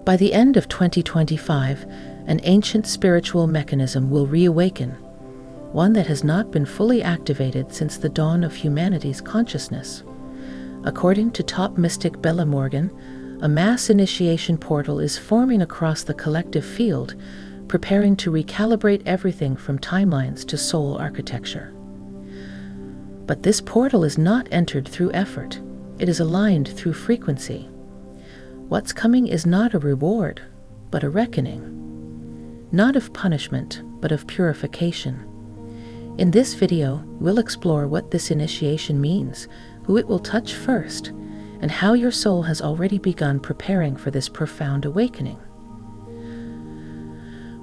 By the end of 2025, an ancient spiritual mechanism will reawaken, one that has not been fully activated since the dawn of humanity's consciousness. According to top mystic Bela Morgan, a mass initiation portal is forming across the collective field, preparing to recalibrate everything from timelines to soul architecture. But this portal is not entered through effort. It is aligned through frequency. What's coming is not a reward, but a reckoning. Not of punishment, but of purification. In this video, we'll explore what this initiation means, who it will touch first, and how your soul has already begun preparing for this profound awakening.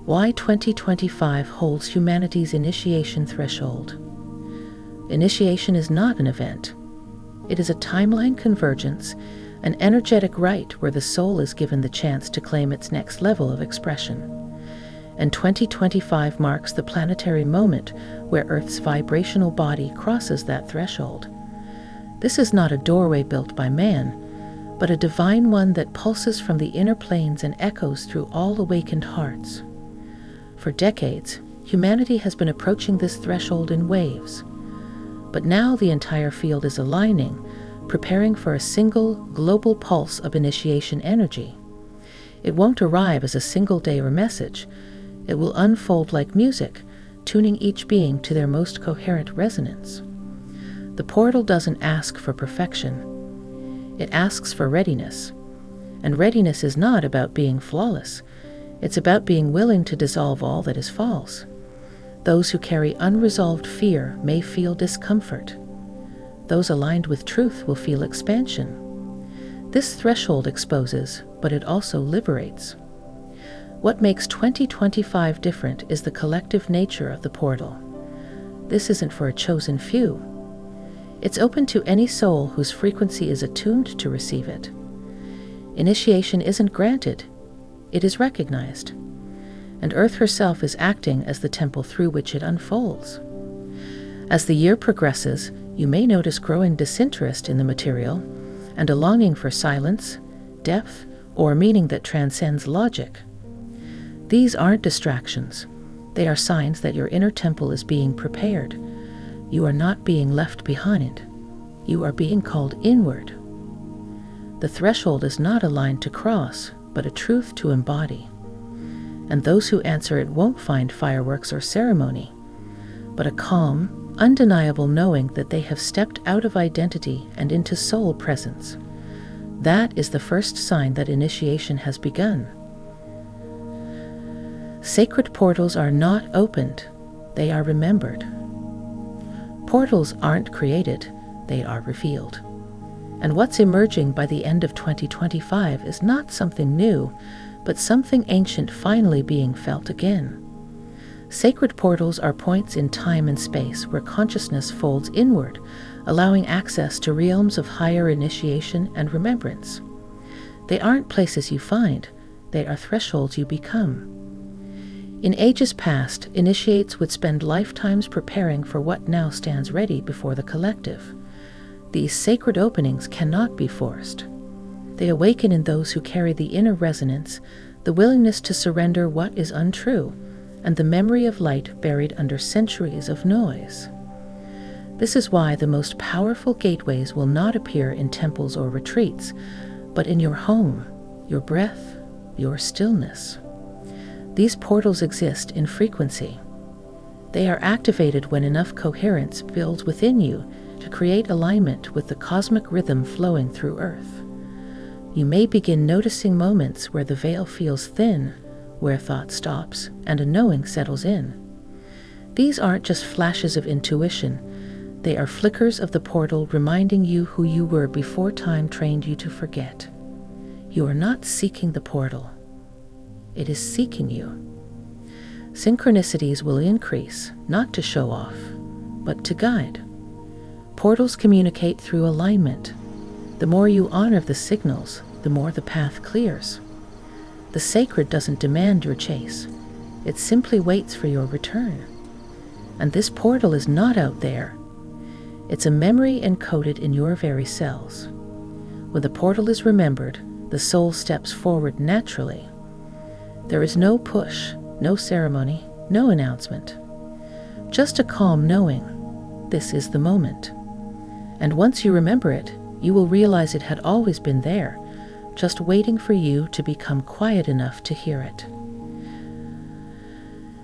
Why 2025 holds humanity's initiation threshold. Initiation is not an event. It is a timeline convergence, an energetic rite where the soul is given the chance to claim its next level of expression. And 2025 marks the planetary moment where Earth's vibrational body crosses that threshold. This is not a doorway built by man, but a divine one that pulses from the inner planes and echoes through all awakened hearts. For decades, humanity has been approaching this threshold in waves. But now the entire field is aligning, preparing for a single, global pulse of initiation energy. It won't arrive as a single day or message. It will unfold like music, tuning each being to their most coherent resonance. The portal doesn't ask for perfection. It asks for readiness. And readiness is not about being flawless. It's about being willing to dissolve all that is false. Those who carry unresolved fear may feel discomfort. Those aligned with truth will feel expansion. This threshold exposes, but it also liberates. What makes 2025 different is the collective nature of the portal. This isn't for a chosen few. It's open to any soul whose frequency is attuned to receive it. Initiation isn't granted, it is recognized. And Earth herself is acting as the temple through which it unfolds. As the year progresses, you may notice growing disinterest in the material and a longing for silence, depth, or meaning that transcends logic. These aren't distractions. They are signs that your inner temple is being prepared. You are not being left behind. You are being called inward. The threshold is not a line to cross, but a truth to embody. And those who answer it won't find fireworks or ceremony, but a calm, undeniable knowing that they have stepped out of identity and into soul presence. That is the first sign that initiation has begun. Sacred portals are not opened, they are remembered. Portals aren't created, they are revealed. And what's emerging by the end of 2025 is not something new, but something ancient finally being felt again. Sacred portals are points in time and space where consciousness folds inward, allowing access to realms of higher initiation and remembrance. They aren't places you find, they are thresholds you become. In ages past, initiates would spend lifetimes preparing for what now stands ready before the collective. These sacred openings cannot be forced. They awaken in those who carry the inner resonance, the willingness to surrender what is untrue, and the memory of light buried under centuries of noise. This is why the most powerful gateways will not appear in temples or retreats, but in your home, your breath, your stillness. These portals exist in frequency. They are activated when enough coherence builds within you to create alignment with the cosmic rhythm flowing through Earth. You may begin noticing moments where the veil feels thin, where thought stops, and a knowing settles in. These aren't just flashes of intuition, they are flickers of the portal reminding you who you were before time trained you to forget. You are not seeking the portal. It is seeking you. Synchronicities will increase, not to show off, but to guide. Portals communicate through alignment. The more you honor the signals, the more the path clears. The sacred doesn't demand your chase. It simply waits for your return. And this portal is not out there. It's a memory encoded in your very cells. When the portal is remembered, the soul steps forward naturally. There is no push, no ceremony, no announcement. Just a calm knowing, this is the moment. And once you remember it, you will realize it had always been there, just waiting for you to become quiet enough to hear it.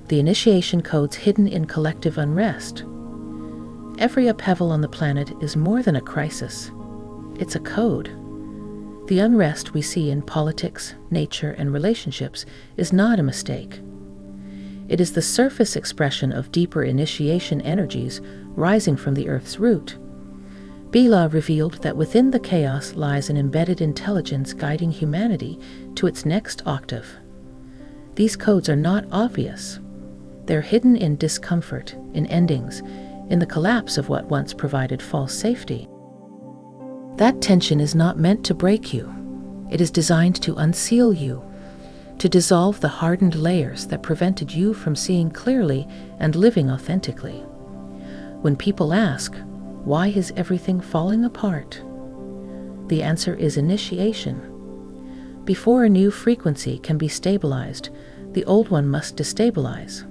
The initiation codes hidden in collective unrest. Every upheaval on the planet is more than a crisis. It's a code. The unrest we see in politics, nature, and relationships is not a mistake. It is the surface expression of deeper initiation energies rising from the Earth's root. Bela revealed that within the chaos lies an embedded intelligence guiding humanity to its next octave. These codes are not obvious. They're hidden in discomfort, in endings, in the collapse of what once provided false safety. That tension is not meant to break you. It is designed to unseal you, to dissolve the hardened layers that prevented you from seeing clearly and living authentically. When people ask, why is everything falling apart? The answer is initiation. Before a new frequency can be stabilized, the old one must destabilize.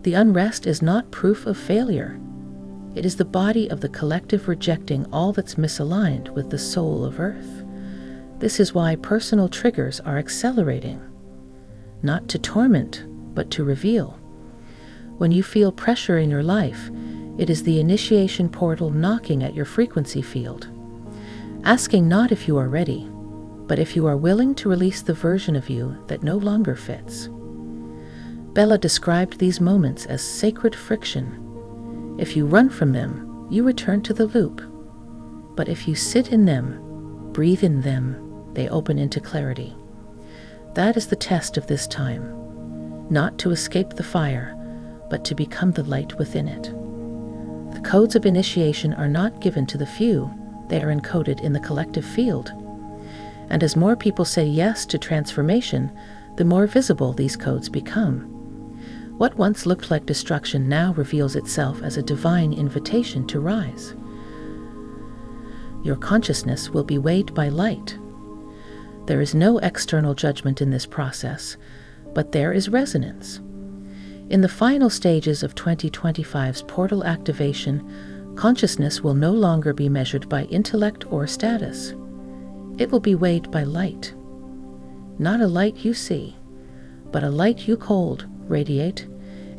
The unrest is not proof of failure. It is the body of the collective rejecting all that's misaligned with the soul of Earth. This is why personal triggers are accelerating. Not to torment, but to reveal. When you feel pressure in your life, it is the initiation portal knocking at your frequency field, asking not if you are ready, but if you are willing to release the version of you that no longer fits. Bela described these moments as sacred friction. If you run from them, you return to the loop. But if you sit in them, breathe in them, they open into clarity. That is the test of this time, not to escape the fire, but to become the light within it. The codes of initiation are not given to the few, they are encoded in the collective field. And as more people say yes to transformation, the more visible these codes become. What once looked like destruction now reveals itself as a divine invitation to rise. Your consciousness will be weighed by light. There is no external judgment in this process, but there is resonance. In the final stages of 2025's portal activation, consciousness will no longer be measured by intellect or status. It will be weighed by light. Not a light you see, but a light you hold, radiate,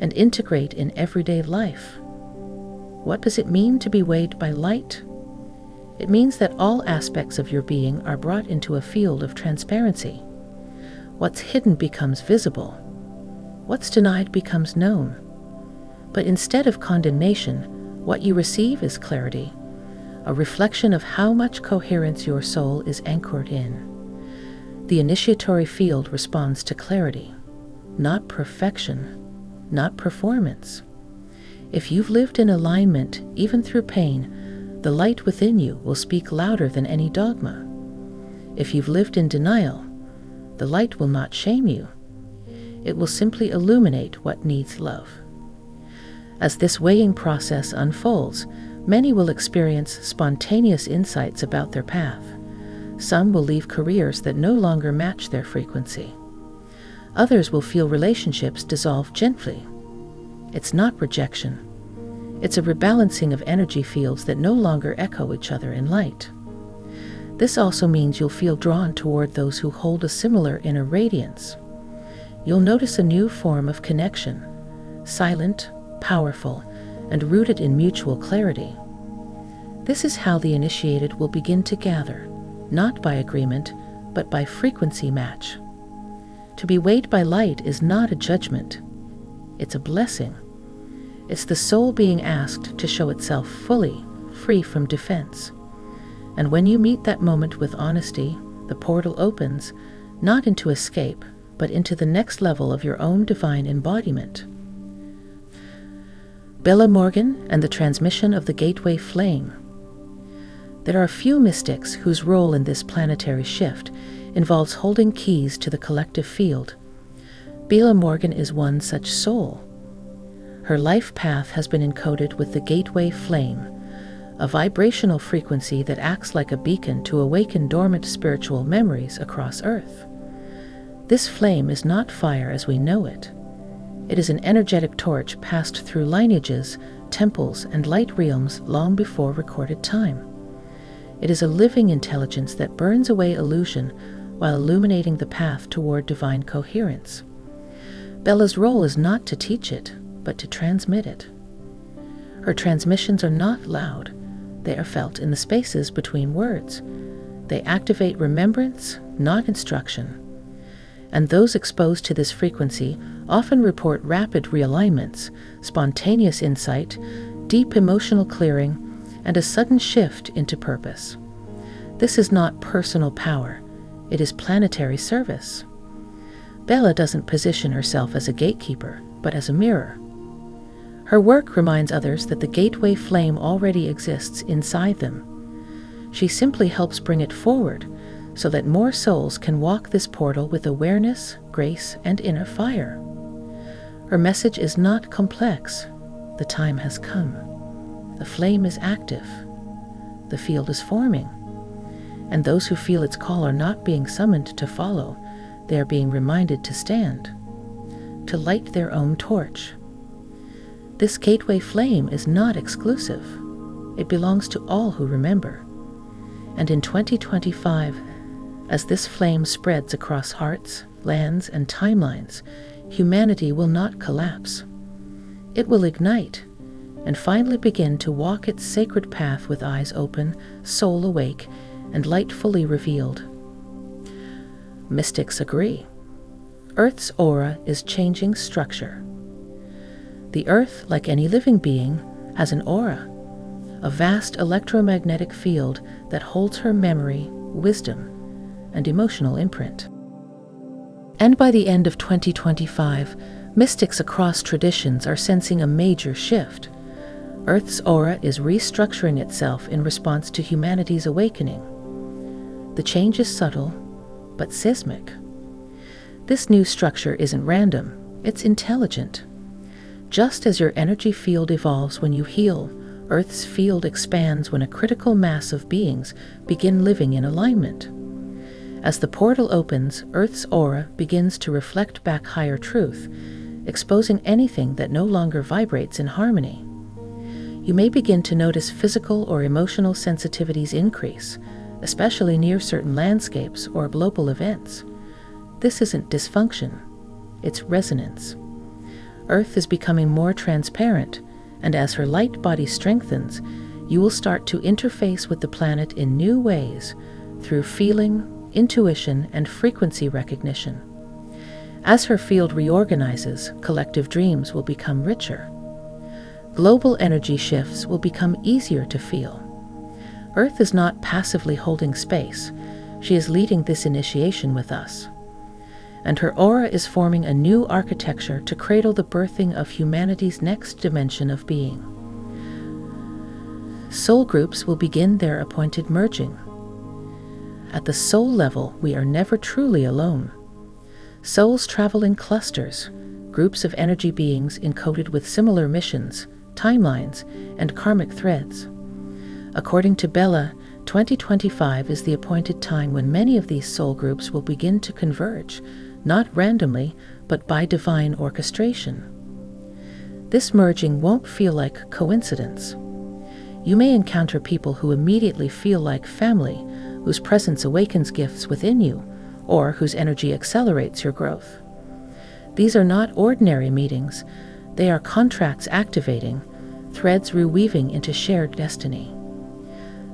and integrate in everyday life. What does it mean to be weighed by light? It means that all aspects of your being are brought into a field of transparency. What's hidden becomes visible. What's denied becomes known. But instead of condemnation, what you receive is clarity, a reflection of how much coherence your soul is anchored in. The initiatory field responds to clarity, not perfection, not performance. If you've lived in alignment, even through pain, the light within you will speak louder than any dogma. If you've lived in denial, the light will not shame you. It will simply illuminate what needs love. As this weighing process unfolds, many will experience spontaneous insights about their path. Some will leave careers that no longer match their frequency. Others will feel relationships dissolve gently. It's not rejection. It's a rebalancing of energy fields that no longer echo each other in light. This also means you'll feel drawn toward those who hold a similar inner radiance. You'll notice a new form of connection, silent, powerful, and rooted in mutual clarity. This is how the initiated will begin to gather, not by agreement, but by frequency match. To be weighed by light is not a judgment. It's a blessing. It's the soul being asked to show itself fully, free from defense. And when you meet that moment with honesty, the portal opens, not into escape, but into the next level of your own divine embodiment. Bela Morgan and the transmission of the gateway flame. There are few mystics whose role in this planetary shift involves holding keys to the collective field. Bela Morgan is one such soul. Her life path has been encoded with the gateway flame, a vibrational frequency that acts like a beacon to awaken dormant spiritual memories across Earth. This flame is not fire as we know it. It is an energetic torch passed through lineages, temples, and light realms long before recorded time. It is a living intelligence that burns away illusion while illuminating the path toward divine coherence. Bela's role is not to teach it, but to transmit it. Her transmissions are not loud. They are felt in the spaces between words. They activate remembrance, not instruction. And those exposed to this frequency often report rapid realignments, spontaneous insight, deep emotional clearing, and a sudden shift into purpose. This is not personal power. It is planetary service. Bela doesn't position herself as a gatekeeper, but as a mirror. Her work reminds others that the gateway flame already exists inside them. She simply helps bring it forward so that more souls can walk this portal with awareness, grace, and inner fire. Her message is not complex. The time has come. The flame is active. The field is forming. And those who feel its call are not being summoned to follow. They are being reminded to stand, to light their own torch. This gateway flame is not exclusive. It belongs to all who remember. And in 2025, as this flame spreads across hearts, lands, and timelines, humanity will not collapse. It will ignite and finally begin to walk its sacred path with eyes open, soul awake, and light fully revealed. Mystics agree. Earth's aura is changing structure. The Earth, like any living being, has an aura, a vast electromagnetic field that holds her memory, wisdom, and emotional imprint. And by the end of 2025, mystics across traditions are sensing a major shift. Earth's aura is restructuring itself in response to humanity's awakening. The change is subtle, but seismic. This new structure isn't random, it's intelligent. Just as your energy field evolves when you heal, Earth's field expands when a critical mass of beings begin living in alignment. As the portal opens, Earth's aura begins to reflect back higher truth, exposing anything that no longer vibrates in harmony. You may begin to notice physical or emotional sensitivities increase, especially near certain landscapes or global events. This isn't dysfunction, it's resonance. Earth is becoming more transparent, and as her light body strengthens, you will start to interface with the planet in new ways through feeling, intuition, and frequency recognition. As her field reorganizes, collective dreams will become richer. Global energy shifts will become easier to feel. Earth is not passively holding space. She is leading this initiation with us. And her aura is forming a new architecture to cradle the birthing of humanity's next dimension of being. Soul groups will begin their appointed merging. At the soul level, we are never truly alone. Souls travel in clusters, groups of energy beings encoded with similar missions, timelines, and karmic threads. According to Bela, 2025 is the appointed time when many of these soul groups will begin to converge, not randomly, but by divine orchestration. This merging won't feel like coincidence. You may encounter people who immediately feel like family, whose presence awakens gifts within you, or whose energy accelerates your growth. These are not ordinary meetings. They are contracts activating, threads reweaving into shared destiny.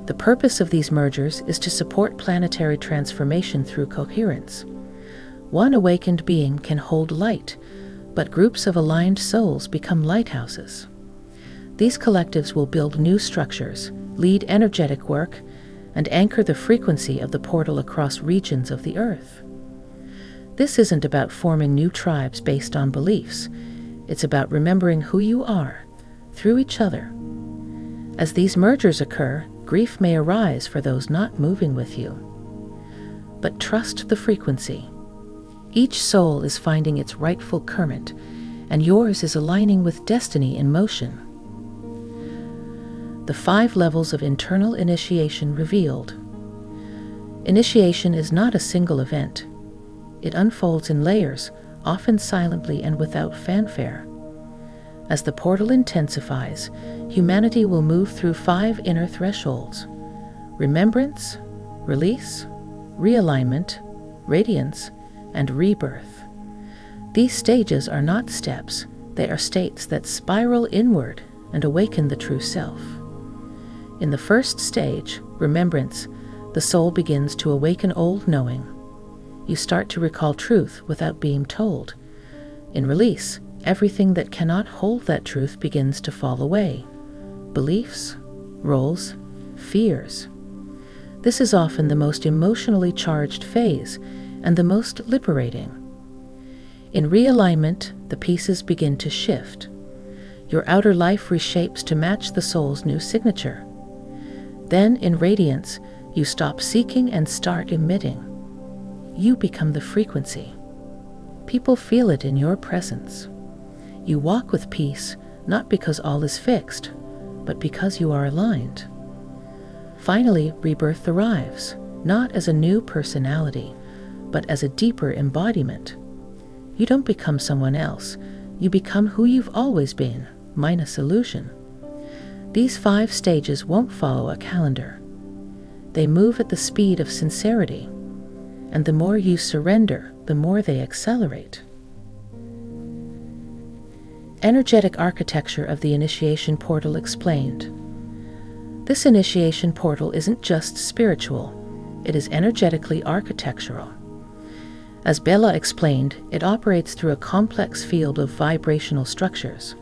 The purpose of these mergers is to support planetary transformation through coherence. One awakened being can hold light, but groups of aligned souls become lighthouses. These collectives will build new structures, lead energetic work, and anchor the frequency of the portal across regions of the Earth. This isn't about forming new tribes based on beliefs. It's about remembering who you are, through each other. As these mergers occur, grief may arise for those not moving with you. But trust the frequency. Each soul is finding its rightful current, and yours is aligning with destiny in motion. the 5 levels of internal initiation revealed. Initiation is not a single event. It unfolds in layers, often silently and without fanfare. As the portal intensifies, humanity will move through 5 inner thresholds: remembrance, release, realignment, radiance, and rebirth. These stages are not steps, they are states that spiral inward and awaken the true self. In the first stage, remembrance, the soul begins to awaken old knowing. You start to recall truth without being told. In release, everything that cannot hold that truth begins to fall away. Beliefs, roles, fears. This is often the most emotionally charged phase and the most liberating. In realignment, the pieces begin to shift. Your outer life reshapes to match the soul's new signature. Then, in radiance, you stop seeking and start emitting. You become the frequency. People feel it in your presence. You walk with peace, not because all is fixed, but because you are aligned. Finally, rebirth arrives, not as a new personality, but as a deeper embodiment. You don't become someone else. You become who you've always been, minus illusion. These 5 stages won't follow a calendar. They move at the speed of sincerity, and the more you surrender, the more they accelerate. Energetic architecture of the initiation portal explained. This initiation portal isn't just spiritual, it is energetically architectural. As Bela explained, it operates through a complex field of vibrational structures,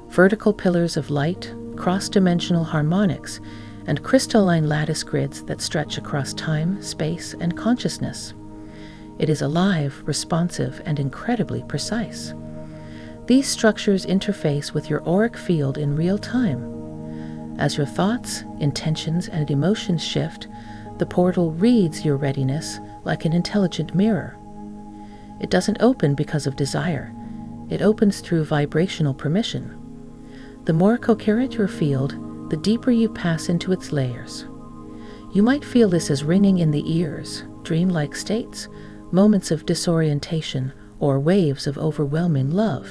vertical pillars of light, cross-dimensional harmonics, and crystalline lattice grids that stretch across time, space, and consciousness. It is alive, responsive, and incredibly precise. These structures interface with your auric field in real time. As your thoughts, intentions, and emotions shift, the portal reads your readiness like an intelligent mirror. It doesn't open because of desire. It opens through vibrational permission. The more coherent your field, the deeper you pass into its layers. You might feel this as ringing in the ears, dreamlike states, moments of disorientation, or waves of overwhelming love.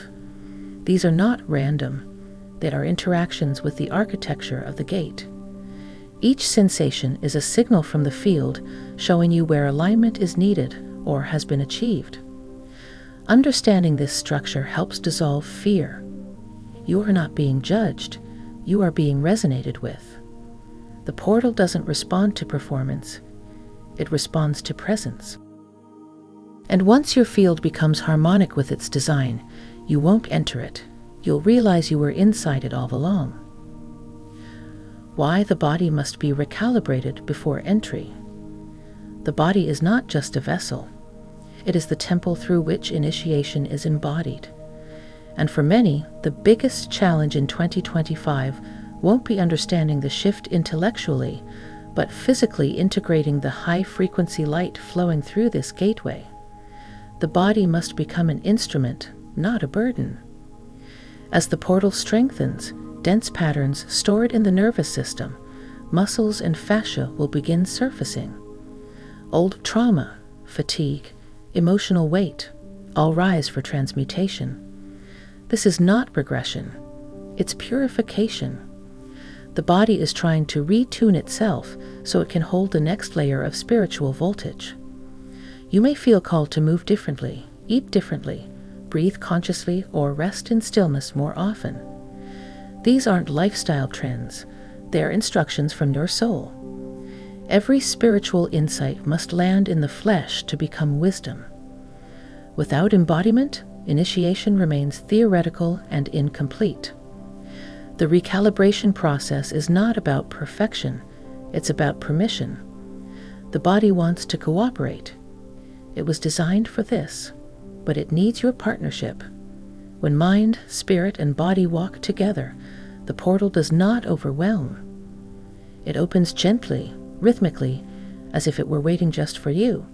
These are not random. They are interactions with the architecture of the gate. Each sensation is a signal from the field showing you where alignment is needed or has been achieved. Understanding this structure helps dissolve fear. You are not being judged. You are being resonated with. The portal doesn't respond to performance. It responds to presence. And once your field becomes harmonic with its design, you won't enter it. You'll realize you were inside it all along. Why the body must be recalibrated before entry. The body is not just a vessel. It is the temple through which initiation is embodied. And for many, the biggest challenge in 2025 won't be understanding the shift intellectually, but physically integrating the high-frequency light flowing through this gateway. The body must become an instrument, not a burden. As the portal strengthens, dense patterns stored in the nervous system, muscles and fascia will begin surfacing. Old trauma, fatigue, emotional weight, all rise for transmutation. This is not regression. It's purification. The body is trying to retune itself so it can hold the next layer of spiritual voltage. You may feel called to move differently, eat differently, breathe consciously, or rest in stillness more often. These aren't lifestyle trends. They are instructions from your soul. Every spiritual insight must land in the flesh to become wisdom. Without embodiment, initiation remains theoretical and incomplete. The recalibration process is not about perfection, it's about permission. The body wants to cooperate. It was designed for this, but it needs your partnership. When mind, spirit, and body walk together, the portal does not overwhelm. It opens gently, rhythmically, as if it were waiting just for you.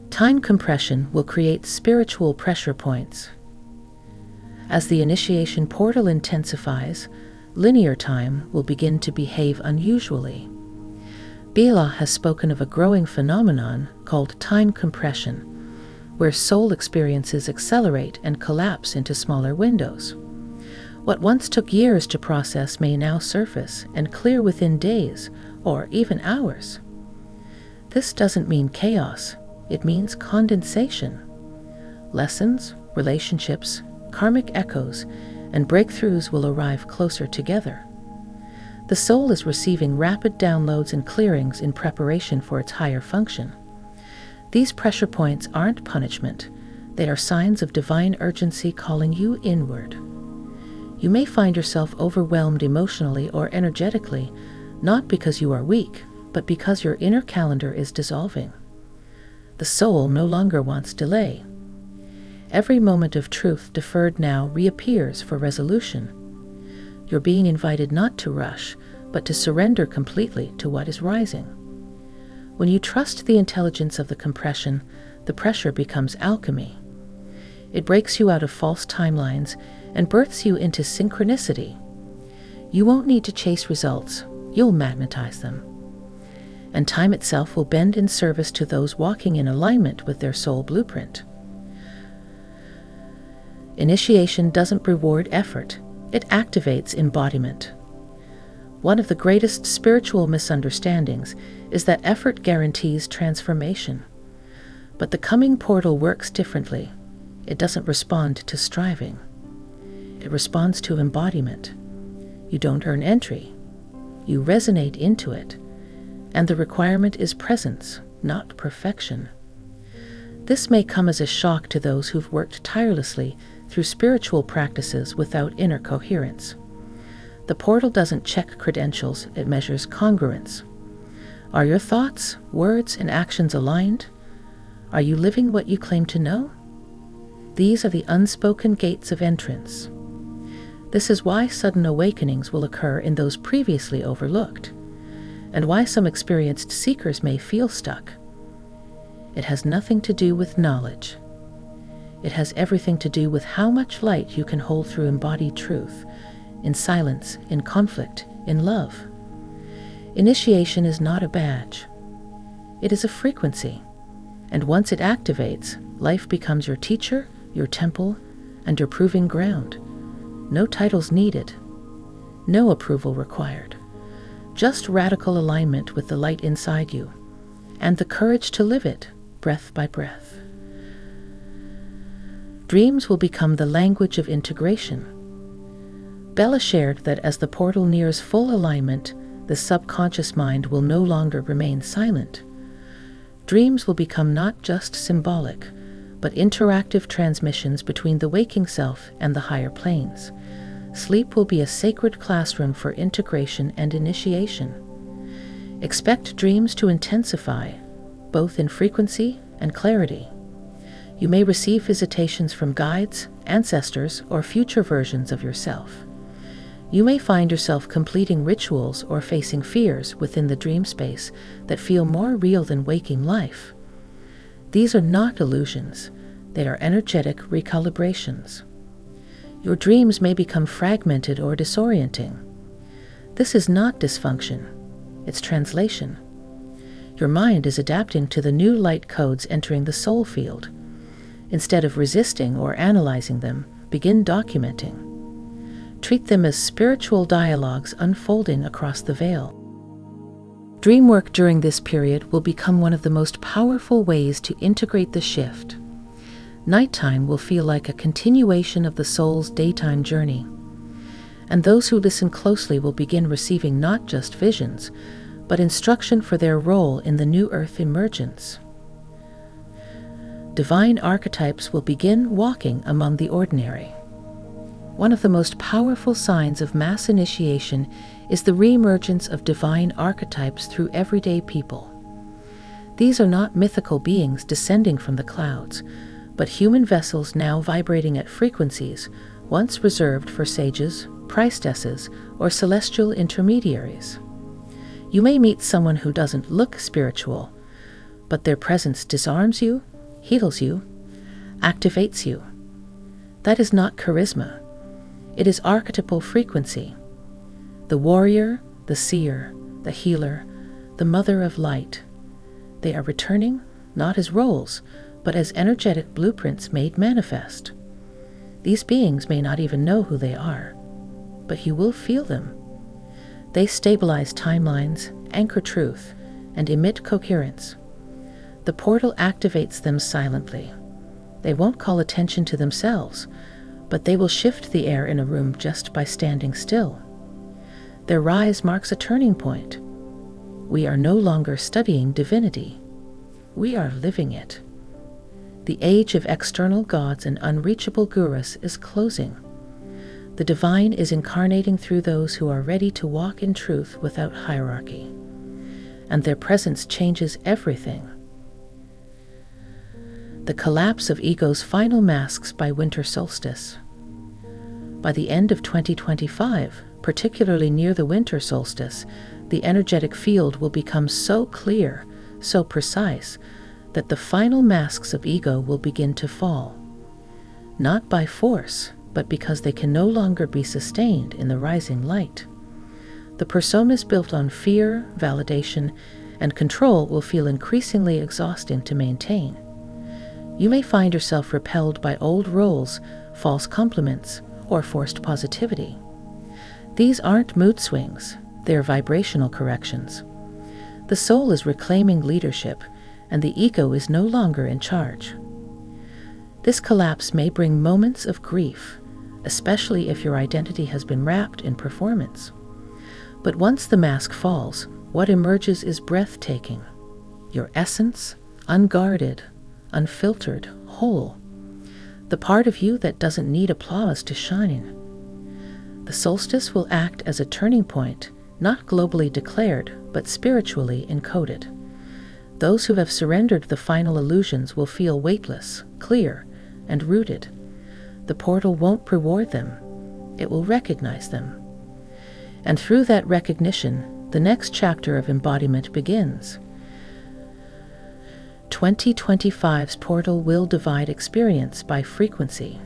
Time compression will create spiritual pressure points. As the initiation portal intensifies, linear time will begin to behave unusually. Bela has spoken of a growing phenomenon called time compression, where soul experiences accelerate and collapse into smaller windows. What once took years to process may now surface and clear within days or even hours. This doesn't mean chaos, it means condensation. Lessons, relationships, karmic echoes, and breakthroughs will arrive closer together. The soul is receiving rapid downloads and clearings in preparation for its higher function. These pressure points aren't punishment, they are signs of divine urgency calling you inward. You may find yourself overwhelmed emotionally or energetically, not because you are weak, but because your inner calendar is dissolving. The soul no longer wants delay. Every moment of truth deferred now reappears for resolution. You're being invited not to rush, but to surrender completely to what is rising. When you trust the intelligence of the compression, the pressure becomes alchemy. It breaks you out of false timelines and births you into synchronicity. You won't need to chase results, you'll magnetize them. And time itself will bend in service to those walking in alignment with their soul blueprint. Initiation doesn't reward effort, it activates embodiment. One of the greatest spiritual misunderstandings is that effort guarantees transformation. But the coming portal works differently. It doesn't respond to striving. It responds to embodiment. You don't earn entry. You resonate into it. And the requirement is presence, not perfection. This may come as a shock to those who've worked tirelessly through spiritual practices without inner coherence. The portal doesn't check credentials, it measures congruence. Are your thoughts, words, and actions aligned? Are you living what you claim to know? These are the unspoken gates of entrance. This is why sudden awakenings will occur in those previously overlooked, and why some experienced seekers may feel stuck. It has nothing to do with knowledge. It has everything to do with how much light you can hold through embodied truth, in silence, in conflict, in love. Initiation is not a badge. It is a frequency, and once it activates, life becomes your teacher, your temple, and your proving ground. No titles needed, no approval required. Just radical alignment with the light inside you, and the courage to live it, breath by breath. Dreams will become the language of integration. Bela shared that as the portal nears full alignment, the subconscious mind will no longer remain silent. Dreams will become not just symbolic, but interactive transmissions between the waking self and the higher planes. Sleep will be a sacred classroom for integration and initiation. Expect dreams to intensify, both in frequency and clarity. You may receive visitations from guides, ancestors, or future versions of yourself. You may find yourself completing rituals or facing fears within the dream space that feel more real than waking life. These are not illusions, they are energetic recalibrations. Your dreams may become fragmented or disorienting. This is not dysfunction, it's translation. Your mind is adapting to the new light codes entering the soul field. Instead of resisting or analyzing them, begin documenting. Treat them as spiritual dialogues unfolding across the veil. Dream work during this period will become one of the most powerful ways to integrate the shift. Nighttime will feel like a continuation of the soul's daytime journey, and those who listen closely will begin receiving not just visions, but instruction for their role in the new earth emergence. Divine archetypes will begin walking among the ordinary. One of the most powerful signs of mass initiation is the reemergence of divine archetypes through everyday people. These are not mythical beings descending from the clouds, but human vessels now vibrating at frequencies once reserved for sages, priestesses, or celestial intermediaries. You may meet someone who doesn't look spiritual, but their presence disarms you, heals you, activates you. That is not charisma. It is archetypal frequency. The warrior, the seer, the healer, the mother of light. They are returning not as roles, but as energetic blueprints made manifest. These beings may not even know who they are, but you will feel them. They stabilize timelines, anchor truth, and emit coherence. The portal activates them silently. They won't call attention to themselves, but they will shift the air in a room just by standing still. Their rise marks a turning point. We are no longer studying divinity. We are living it. The age of external gods and unreachable gurus is closing. The divine is incarnating through those who are ready to walk in truth without hierarchy. And their presence changes everything. The collapse of ego's final masks by winter solstice. By the end of 2025, particularly near the winter solstice, the energetic field will become so clear, so precise, that the final masks of ego will begin to fall. Not by force, but because they can no longer be sustained in the rising light. The personas built on fear, validation, and control will feel increasingly exhausting to maintain. You may find yourself repelled by old roles, false compliments, or forced positivity. These aren't mood swings, they're vibrational corrections. The soul is reclaiming leadership, and the ego is no longer in charge. This collapse may bring moments of grief, especially if your identity has been wrapped in performance. But once the mask falls, what emerges is breathtaking. Your essence, unguarded, unfiltered, whole. The part of you that doesn't need applause to shine. The solstice will act as a turning point, not globally declared, but spiritually encoded. Those who have surrendered the final illusions will feel weightless, clear, and rooted. The portal won't reward them. It will recognize them. And through that recognition, the next chapter of embodiment begins. 2025's portal will divide experience by frequency.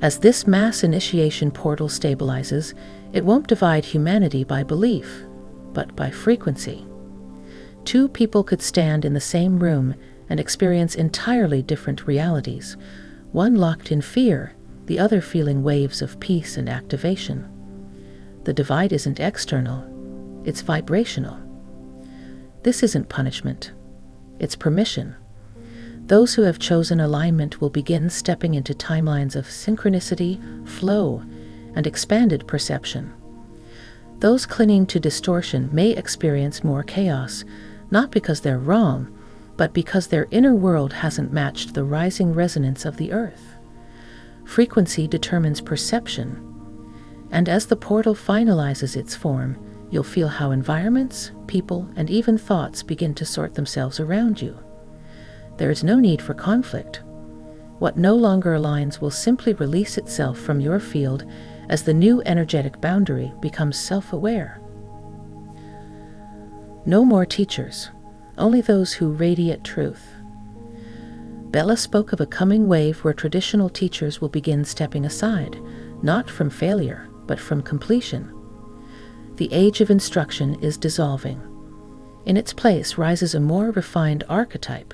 As this mass initiation portal stabilizes, it won't divide humanity by belief, but by frequency. Two people could stand in the same room and experience entirely different realities, one locked in fear, the other feeling waves of peace and activation. The divide isn't external, it's vibrational. This isn't punishment, it's permission. Those who have chosen alignment will begin stepping into timelines of synchronicity, flow, and expanded perception. Those clinging to distortion may experience more chaos, not because they're wrong, but because their inner world hasn't matched the rising resonance of the earth. Frequency determines perception, and as the portal finalizes its form, you'll feel how environments, people, and even thoughts begin to sort themselves around you. There is no need for conflict. What no longer aligns will simply release itself from your field as the new energetic boundary becomes self-aware. No more teachers, only those who radiate truth. Bela spoke of a coming wave where traditional teachers will begin stepping aside, not from failure, but from completion. The age of instruction is dissolving. In its place rises a more refined archetype,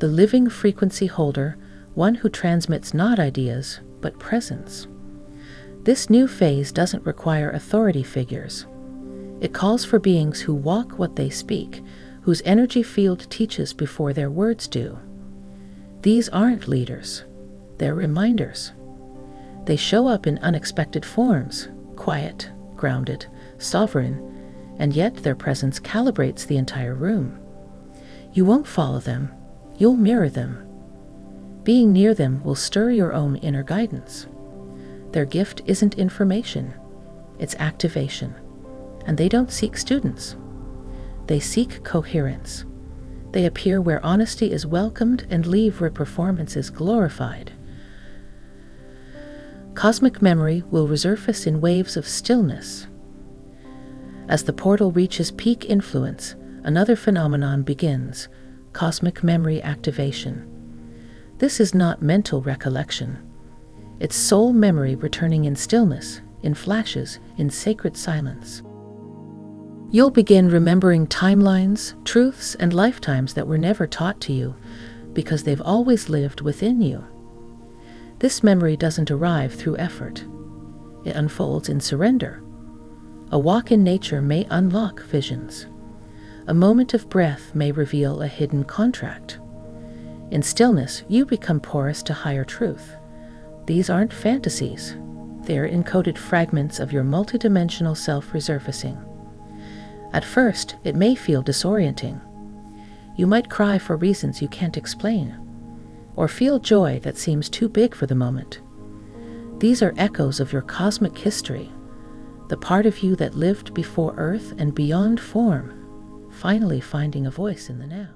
the living frequency holder, one who transmits not ideas, but presence. This new phase doesn't require authority figures. It calls for beings who walk what they speak, whose energy field teaches before their words do. These aren't leaders, they're reminders. They show up in unexpected forms, quiet, grounded, sovereign, and yet their presence calibrates the entire room. You won't follow them, you'll mirror them. Being near them will stir your own inner guidance. Their gift isn't information, it's activation. And they don't seek students. They seek coherence. They appear where honesty is welcomed and leave where performance is glorified. Cosmic memory will resurface in waves of stillness. As the portal reaches peak influence, another phenomenon begins, cosmic memory activation. This is not mental recollection. It's soul memory returning in stillness, in flashes, in sacred silence. You'll begin remembering timelines, truths, and lifetimes that were never taught to you because they've always lived within you. This memory doesn't arrive through effort. It unfolds in surrender. A walk in nature may unlock visions. A moment of breath may reveal a hidden contract. In stillness, you become porous to higher truth. These aren't fantasies. They're encoded fragments of your multidimensional self resurfacing. At first, it may feel disorienting. You might cry for reasons you can't explain, or feel joy that seems too big for the moment. These are echoes of your cosmic history, the part of you that lived before Earth and beyond form, finally finding a voice in the now.